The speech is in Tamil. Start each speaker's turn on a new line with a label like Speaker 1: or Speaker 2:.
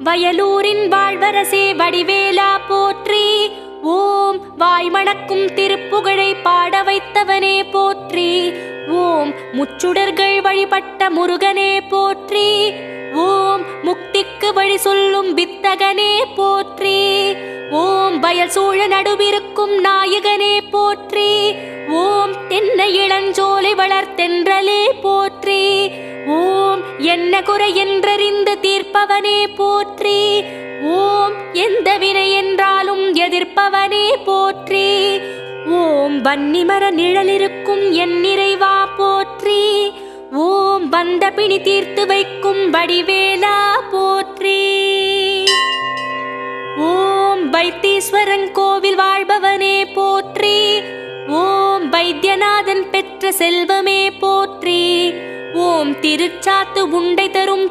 Speaker 1: வயலூரின் வாழ்வரசே வடிவேலா போற்றி. ஓம் வாய்மணக்கும் திருப்புகழை பாட வைத்தவனே போற்றி. ஓம் முச்சுடர்கள் வழிபட்ட முருகனே போற்றி. ஓம் முக்திக்கு வழி சொல்லும் வித்தகனே போற்றி. ஓம் வயல் சூழ நடுவிருக்கும் நாயகனே போற்றி. ஓம் தென்னை இளஞ்சோலை வளர்த்தென்றலே போற்றி. ஓம் என்ன குறை என்றறிந்து தீர்ப்பவனே போற்றி. ஓம் எந்த வினை என்றாலும் எதிர்ப்பவனே போற்றி. ஓம் வன்னிமர நிழலிருக்கும் என் நிறைவா போற்றி. ஓம் வந்த பிணி தீர்த்து வைக்கும் வடிவேலா போற்றி. ஓம் வைத்தீஸ்வரன் கோவில் வாழ்பவனே போற்றி. ஓம் வைத்தியநாதன் பெற்ற செல்வமே போற்றி. ஓம் திருச்சாத்து உண்டை தரும்